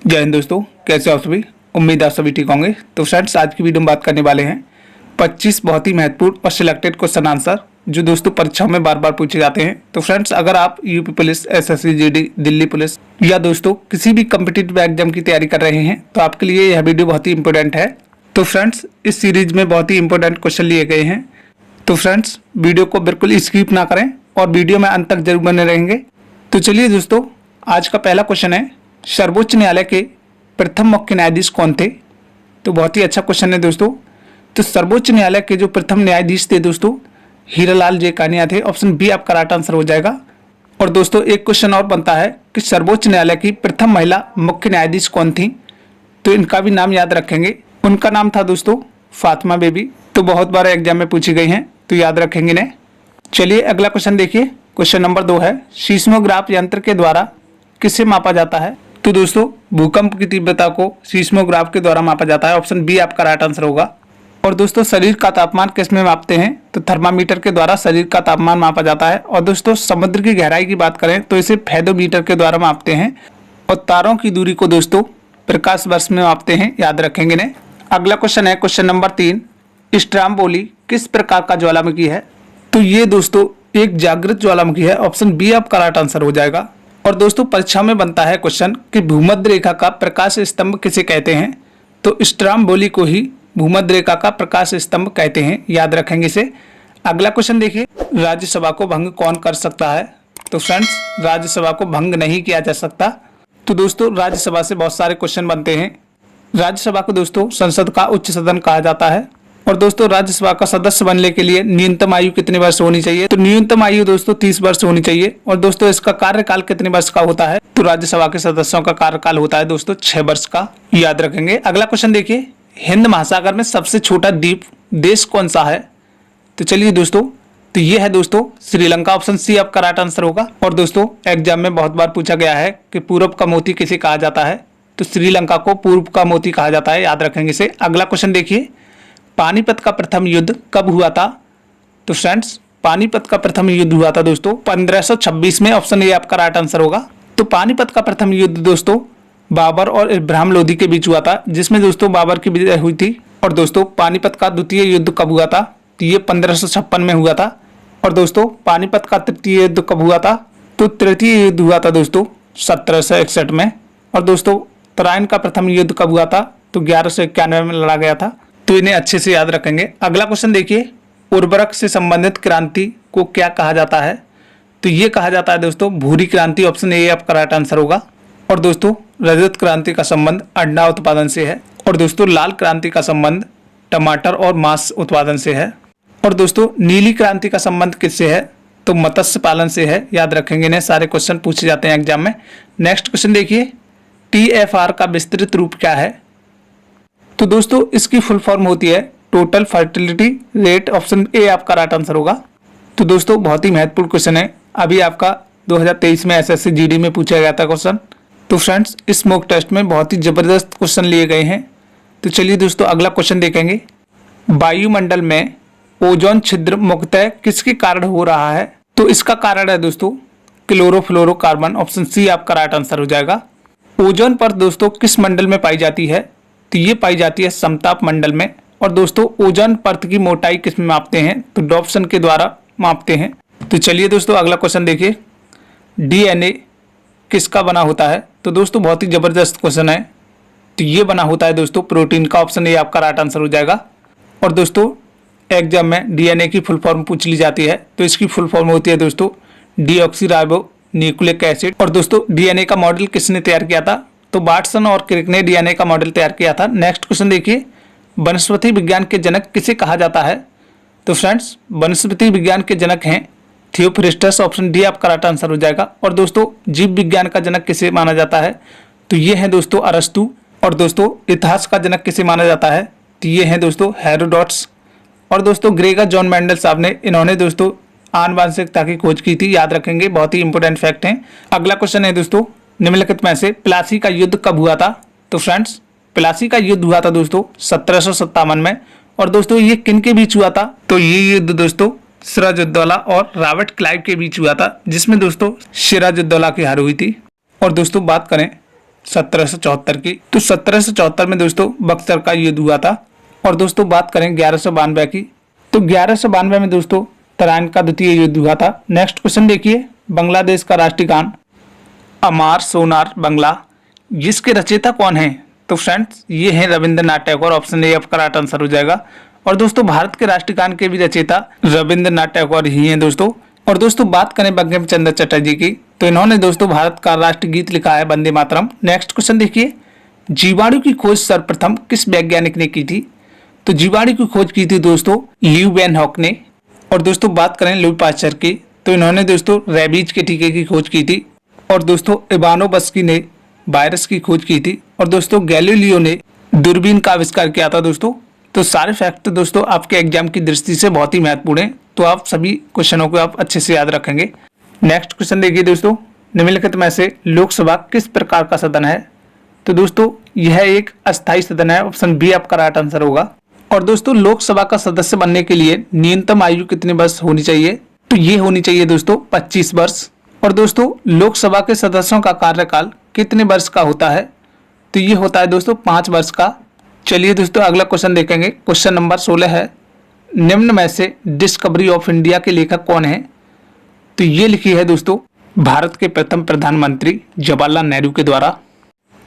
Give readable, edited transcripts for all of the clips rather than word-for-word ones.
जय हिंद दोस्तों, कैसे हो आप सभी। उम्मीद आप सभी ठीक होंगे। तो फ्रेंड्स, आज की वीडियो में बात करने वाले हैं 25 बहुत ही महत्वपूर्ण और सिलेक्टेड क्वेश्चन आंसर जो दोस्तों परीक्षाओं में बार बार पूछे जाते हैं। तो फ्रेंड्स, अगर आप UP police, SSC GD, Delhi police या दोस्तों किसी भी कम्पिटिटिव एग्जाम की तैयारी कर रहे हैं तो आपके लिए यह वीडियो बहुत ही इंपॉर्टेंट है। तो फ्रेंड्स, इस सीरीज में बहुत ही इंपॉर्टेंट क्वेश्चन लिए गए हैं। तो फ्रेंड्स, वीडियो को बिल्कुल स्किप ना करें और वीडियो में अंत तक जरूर बने रहेंगे। तो चलिए दोस्तों, आज का पहला क्वेश्चन है, सर्वोच्च न्यायालय के प्रथम मुख्य न्यायाधीश कौन थे। तो बहुत ही अच्छा क्वेश्चन है दोस्तों। तो सर्वोच्च न्यायालय के जो प्रथम न्यायाधीश थे दोस्तों, हीरालाल जेकानिया थे। ऑप्शन बी आपका राइट आंसर हो जाएगा। और दोस्तों, एक क्वेश्चन और बनता है कि सर्वोच्च न्यायालय की प्रथम महिला मुख्य न्यायाधीश कौन थी। तो इनका भी नाम याद रखेंगे। उनका नाम था दोस्तों फातिमा बेबी। तो बहुत बार एग्जाम में पूछी गई हैं, तो याद रखेंगे इन्हें। चलिए अगला क्वेश्चन देखिए। क्वेश्चन नंबर 2 है, सीस्मोग्राफ यंत्र के द्वारा किसे मापा जाता है। तो दोस्तों, भूकंप की तीव्रता को सीस्मोग्राफ के द्वारा मापा जाता है। ऑप्शन बी आपका राइट आंसर होगा। और दोस्तों, शरीर का तापमान किस में मापते हैं। तो थर्मामीटर के द्वारा शरीर का तापमान मापा जाता है। और दोस्तों, समुद्र की गहराई की बात करें तो इसे फेदोमीटर के द्वारा मापते हैं। और तारों की दूरी को दोस्तों प्रकाश वर्ष में मापते हैं, याद रखेंगे इन्हें। अगला क्वेश्चन है, क्वेश्चन नंबर 3, स्ट्रोम्बोली किस प्रकार का ज्वालामुखी है। तो ये दोस्तों एक जागृत ज्वालामुखी है। ऑप्शन बी आपका राइट आंसर हो जाएगा। और दोस्तों, परीक्षा में बनता है क्वेश्चन कि भूमध्य रेखा का प्रकाश स्तंभ किसे कहते हैं। तो स्ट्रोम्बोली को ही भूमध्य रेखा का प्रकाश स्तंभ कहते हैं, याद रखेंगे इसे। अगला क्वेश्चन देखिए, राज्यसभा को भंग कौन कर सकता है। तो फ्रेंड्स, राज्यसभा को भंग नहीं किया जा सकता। तो दोस्तों, राज्यसभा से बहुत सारे क्वेश्चन बनते हैं। राज्यसभा को दोस्तों संसद का उच्च सदन कहा जाता है। और दोस्तों, राज्यसभा का सदस्य बनने के लिए न्यूनतम आयु कितने वर्ष होनी चाहिए। तो न्यूनतम आयु दोस्तों 30 वर्ष होनी चाहिए। और दोस्तों, इसका कार्यकाल कितने वर्ष का होता है। तो राज्यसभा के सदस्यों का कार्यकाल होता है दोस्तों 6 वर्ष का, याद रखेंगे। अगला क्वेश्चन देखिए, हिंद महासागर में सबसे छोटा द्वीप देश कौन सा है। तो चलिए दोस्तों, तो ये है दोस्तों श्रीलंका। ऑप्शन सी आपका राइट आंसर होगा। और दोस्तों, एग्जाम में बहुत बार पूछा गया है कि पूर्व का मोती किसे कहा जाता है। तो श्रीलंका को पूर्व का मोती कहा जाता है, याद रखेंगे इसे। अगला क्वेश्चन देखिए, पानीपत का प्रथम युद्ध कब हुआ था। तो फ्रेंड्स, पानीपत का प्रथम युद्ध हुआ था दोस्तों 1526 में। ऑप्शन ए आपका राइट आंसर होगा। तो पानीपत का प्रथम युद्ध दोस्तों बाबर और इब्राहिम लोदी के बीच हुआ था, जिसमें दोस्तों बाबर की विजय हुई थी। और दोस्तों, पानीपत का द्वितीय युद्ध कब हुआ था। तो ये 1556 में हुआ था। और दोस्तों, पानीपत का तृतीय युद्ध कब हुआ था। तो तृतीय युद्ध हुआ था दोस्तों 1761 में। और दोस्तों, तराइन का प्रथम युद्ध कब हुआ था। तो 1191 में लड़ा गया था। तो इन्हें अच्छे से याद रखेंगे। अगला क्वेश्चन देखिए, उर्वरक से संबंधित क्रांति को क्या कहा जाता है। तो ये कहा जाता है दोस्तों भूरी क्रांति। ऑप्शन ए आपका राइट आंसर होगा। और दोस्तों, रजत क्रांति का संबंध अंडा उत्पादन से है। और दोस्तों, लाल क्रांति का संबंध टमाटर और मांस उत्पादन से है। और दोस्तों, नीली क्रांति का संबंध किससे है। तो मत्स्य पालन से है, याद रखेंगे इन्हें। सारे क्वेश्चन पूछे जाते हैं एग्जाम में। नेक्स्ट क्वेश्चन देखिए, TFR का विस्तृत रूप क्या है। तो दोस्तों, इसकी फुल फॉर्म होती है total fertility rate. Option A आपका राइट आंसर होगा। तो दोस्तों, बहुत ही महत्वपूर्ण क्वेश्चन है। अभी आपका 2023 में एसएससी जीडी में पूछा गया था क्वेश्चन। तो फ्रेंड्स, इस मॉक टेस्ट में बहुत ही जबरदस्त क्वेश्चन लिए गए हैं। तो चलिए दोस्तों, अगला क्वेश्चन देखेंगे, वायुमंडल में ओजोन छिद्र मुख्यतः किसके कारण हो रहा है। तो इसका कारण है दोस्तों क्लोरोफ्लोरोकार्बन। ऑप्शन सी आपका राइट आंसर हो जाएगा। ओजोन पर दोस्तों किस मंडल में पाई जाती है। तो ये पाई जाती है समताप मंडल में। और दोस्तों, ओजोन परत की मोटाई किस में मापते हैं। तो डॉप्सन के द्वारा मापते हैं। तो चलिए दोस्तों, अगला क्वेश्चन देखिए, DNA किसका बना होता है। तो दोस्तों, बहुत ही जबरदस्त क्वेश्चन है। तो ये बना होता है दोस्तों प्रोटीन का। ऑप्शन ए आपका राइट आंसर हो जाएगा। और दोस्तों, एग्जाम में DNA की फुल फॉर्म पूछ ली जाती है। तो इसकी फुल फॉर्म होती है दोस्तों डीऑक्सीराइबो न्यूक्लिक एसिड। और दोस्तों, DNA का मॉडल किसने तैयार किया था। तो वाटसन और क्रिक ने DNA का मॉडल तैयार किया था। नेक्स्ट क्वेश्चन देखिए, वनस्पति विज्ञान के जनक किसे कहा जाता है। तो फ्रेंड्स, वनस्पति विज्ञान के जनक हैं थियोफ्रिस्टस। ऑप्शन डी आपका राइट आंसर हो जाएगा। और दोस्तों, जीव विज्ञान का जनक किसे माना जाता है। तो ये है दोस्तों अरस्तु। और दोस्तों, इतिहास का जनक किसे माना जाता है। तो ये है दोस्तों हेरोडोटस। और दोस्तों, ग्रेगर जॉन मेंडल साहब ने इन्होंने दोस्तों आनुवंशिकता की खोज की थी, याद रखेंगे। बहुत ही इंपॉर्टेंट फैक्ट है। अगला क्वेश्चन है दोस्तों, निम्नलिखित में से प्लासी का युद्ध कब हुआ था। तो फ्रेंड्स, प्लासी का युद्ध हुआ था दोस्तों 1757 में। और दोस्तों, ये किन के बीच हुआ था। तो ये युद्ध दोस्तों सिराजुद्दौला और रॉबर्ट क्लाइव के बीच हुआ था, जिसमें दोस्तों सिराजुद्दौला की हार हुई थी। और दोस्तों, बात करें 1774 की। तो 1774 में दोस्तों बक्सर का युद्ध हुआ था। और दोस्तों बात करें 1192 की, तो 1192 में दोस्तों तराइन का द्वितीय युद्ध हुआ था। नेक्स्ट क्वेश्चन देखिए, बांग्लादेश का राष्ट्रीय गान अमार सोनार बांग्ला, जिसके रचयिता कौन है? तो फ्रेंड्स ये है रविंद्रनाथ टैगोर। ऑप्शन ए आपका राइट आंसर हो जाएगा। और दोस्तों भारत के राष्ट्रीय गान के भी रचयिता रविंद्रनाथ टैगोर ही हैं दोस्तों। और दोस्तों बात करें बंकिम चंद्र चटर्जी की, तो इन्होंने दोस्तों भारत का राष्ट्रीय गीत लिखा है वंदे मातरम। नेक्स्ट क्वेश्चन देखिए, जीवाणु की खोज सर्वप्रथम किस वैज्ञानिक ने की थी? तो जीवाणु की खोज की थी दोस्तों ल्यूवेनहॉक ने। और दोस्तों बात करें लुई पाश्चर की, तो इन्होंने दोस्तों रेबीज के टीके की खोज की थी। और दोस्तों इवानोव्स्की ने वायरस की खोज की थी। और दोस्तों गैलीलियो ने दूरबीन का आविष्कार किया था दोस्तों। तो सारे फैक्ट दोस्तों आपके एग्जाम की दृष्टि से बहुत ही महत्वपूर्ण है, तो आप सभी क्वेश्चनों को आप अच्छे से याद रखेंगे। नेक्स्ट क्वेश्चन देखिए दोस्तों, निम्नलिखित में से लोकसभा किस प्रकार का सदन है? तो दोस्तों यह एक अस्थायी सदन है। ऑप्शन बी आपका राइट आंसर होगा। और दोस्तों लोकसभा का सदस्य बनने के लिए न्यूनतम आयु कितने वर्ष होनी चाहिए? तो ये होनी चाहिए दोस्तों 25 वर्ष। और दोस्तों लोकसभा के सदस्यों का कार्यकाल कितने वर्ष का होता है? तो ये होता है दोस्तों 5 वर्ष का। चलिए दोस्तों अगला क्वेश्चन देखेंगे। क्वेश्चन नंबर 16 है, निम्न में से डिस्कवरी ऑफ इंडिया के लेखक कौन है? तो ये लिखी है दोस्तों भारत के प्रथम प्रधानमंत्री जवाहरलाल नेहरू के द्वारा।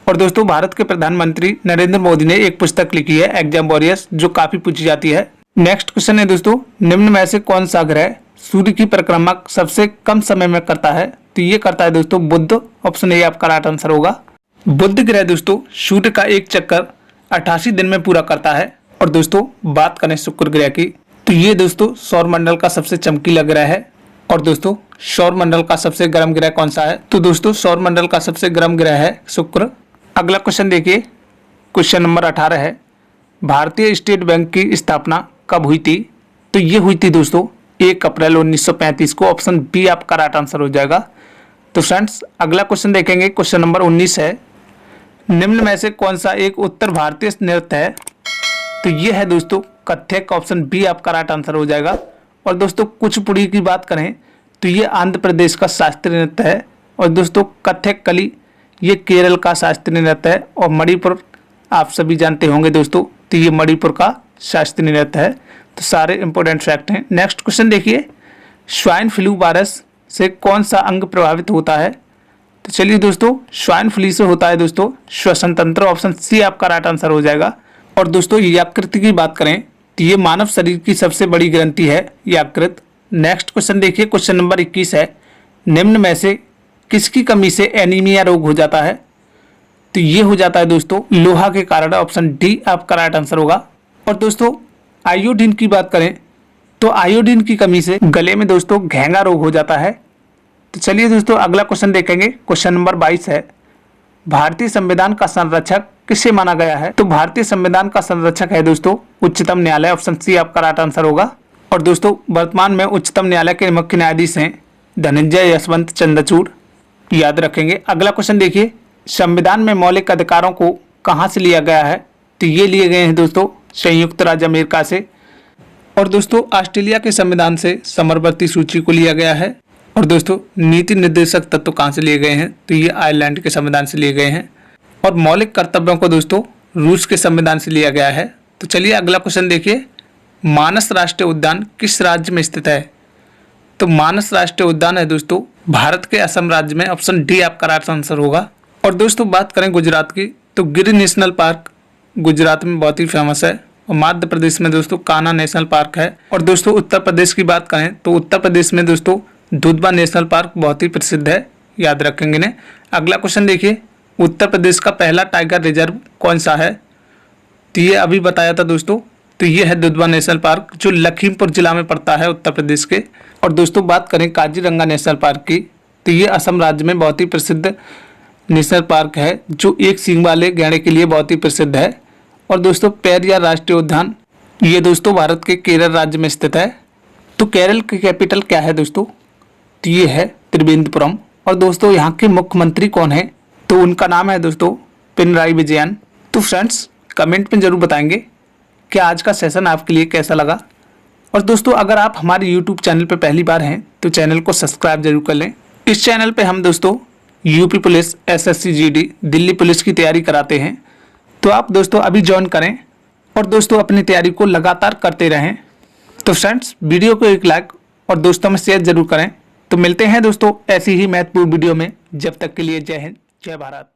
और दोस्तों भारत के प्रधानमंत्री नरेंद्र मोदी ने एक पुस्तक लिखी है एग्जाम वॉरियर्स, जो काफी पूछी जाती है। नेक्स्ट क्वेश्चन है दोस्तों, निम्न में से कौन सा ग्रह सूर्य की परिक्रमा सबसे कम समय में करता है? तो ये करता है दोस्तों बुध। ऑप्शन ए आपका राइट आंसर होगा। बुध ग्रह दोस्तों सूर्य का एक चक्कर 88 दिन में पूरा करता है। और दोस्तों बात करें शुक्र ग्रह की, तो ये दोस्तों सौर मंडल का सबसे चमकीला ग्रह है। और दोस्तों सौर मंडल का सबसे गर्म ग्रह कौन सा है? तो दोस्तों सौर मंडल का सबसे गर्म ग्रह है शुक्र। अगला क्वेश्चन देखिए, क्वेश्चन नंबर 18 है, भारतीय स्टेट बैंक की स्थापना कब हुई थी? तो ये हुई थी दोस्तों 1 अप्रैल 1935 को। ऑप्शन बी आपका राइट आंसर हो जाएगा। तो फ्रेंड्स अगला क्वेश्चन देखेंगे, क्वेश्चन नंबर 19 है, निम्न में से कौन सा एक उत्तर भारतीय नृत्य है? तो ये है दोस्तों कथक। ऑप्शन बी आपका राइट आंसर हो जाएगा। और दोस्तों कुचिपुड़ी की बात करें तो ये आंध्र प्रदेश का शास्त्रीय नृत्य है। और दोस्तों कथक कली ये केरल का शास्त्रीय नृत्य है। और मणिपुर आप सभी जानते होंगे दोस्तों, तो ये मणिपुर का शास्त्रीय नृत्य है। तो सारे इंपॉर्टेंट फैक्ट हैं। नेक्स्ट क्वेश्चन देखिए, स्वाइन फ्लू वायरस से कौन सा अंग प्रभावित होता है? तो चलिए दोस्तों स्वाइन फ्लू से होता है दोस्तों श्वसन तंत्र। ऑप्शन सी आपका राइट आंसर हो जाएगा। और दोस्तों यकृत की बात करें तो ये मानव शरीर की सबसे बड़ी ग्रंथि है यकृत। नेक्स्ट क्वेश्चन देखिए, क्वेश्चन नंबर 21 है, निम्न में से किसकी कमी से एनीमिया रोग हो जाता है? तो ये हो जाता है दोस्तों लोहा के कारण। ऑप्शन डी आपका राइट आंसर होगा। और दोस्तों आयोडीन की बात करें तो आयोडीन की कमी से गले में दोस्तों घेंगा रोग हो जाता है। तो चलिए दोस्तों अगला क्वेश्चन देखेंगे। क्वेश्चन नंबर 22 है, भारतीय संविधान का संरक्षक किसे माना गया है? तो भारतीय संविधान का संरक्षक है दोस्तों उच्चतम न्यायालय। ऑप्शन सी आपका राइट आंसर होगा। और दोस्तों वर्तमान में उच्चतम न्यायालय के मुख्य न्यायाधीश हैं धनंजय यशवंत चंद्रचूड़, याद रखेंगे। अगला क्वेश्चन देखिए, संविधान में मौलिक अधिकारों को कहाँ से लिया गया है? तो ये लिए गए हैं दोस्तों संयुक्त राज्य अमेरिका से। और दोस्तों ऑस्ट्रेलिया के संविधान से समरवर्ती सूची को लिया गया है। और दोस्तों नीति निर्देशक तत्व कहाँ से लिए गए हैं? तो ये आयरलैंड के संविधान से लिए गए हैं। और मौलिक कर्तव्यों को दोस्तों रूस के संविधान से लिया गया है। तो चलिए अगला क्वेश्चन देखिए, मानस राष्ट्रीय उद्यान किस राज्य में स्थित है? तो मानस राष्ट्रीय उद्यान है दोस्तों भारत के असम राज्य में। ऑप्शन डी आपका राइट आंसर होगा। और दोस्तों बात करें गुजरात की, तो गिर नेशनल पार्क गुजरात में बहुत ही फेमस है। और मध्य प्रदेश में दोस्तों कान्हा नेशनल पार्क है। और दोस्तों उत्तर प्रदेश की बात करें तो उत्तर प्रदेश में दोस्तों दुधवा नेशनल पार्क बहुत ही प्रसिद्ध है, याद रखेंगे ने। अगला क्वेश्चन देखिए, उत्तर प्रदेश का पहला टाइगर रिजर्व कौन सा है? तो ये अभी बताया था दोस्तों, तो ये है दुधवा नेशनल पार्क जो लखीमपुर जिला में पड़ता है उत्तर प्रदेश के। और दोस्तों बात करें काजीरंगा नेशनल पार्क की, तो ये असम राज्य में बहुत ही प्रसिद्ध नेशनल पार्क है जो एक सींग वाले गैंडे के लिए बहुत ही प्रसिद्ध है। और दोस्तों पेरियार राष्ट्रीय उद्यान ये दोस्तों भारत के केरल राज्य में स्थित है। तो केरल की कैपिटल क्या है दोस्तों? तो ये है त्रिवेंद्रपुरम। और दोस्तों यहाँ के मुख्यमंत्री कौन है? तो उनका नाम है दोस्तों पिनराई विजयन। तो फ्रेंड्स कमेंट में जरूर बताएंगे कि आज का सेशन आपके लिए कैसा लगा। और दोस्तों अगर आप हमारे YouTube चैनल पर पहली बार हैं तो चैनल को सब्सक्राइब जरूर कर लें। इस चैनल पे हम दोस्तों UP police, SSC GD, Delhi police की तैयारी कराते हैं, तो आप दोस्तों अभी ज्वाइन करें और दोस्तों अपनी तैयारी को लगातार करते रहें। तो फ्रेंड्स वीडियो को एक लाइक और दोस्तों में शेयर जरूर करें। तो मिलते हैं दोस्तों ऐसी ही महत्वपूर्ण वीडियो में। जब तक के लिए जय हिंद, जय भारत।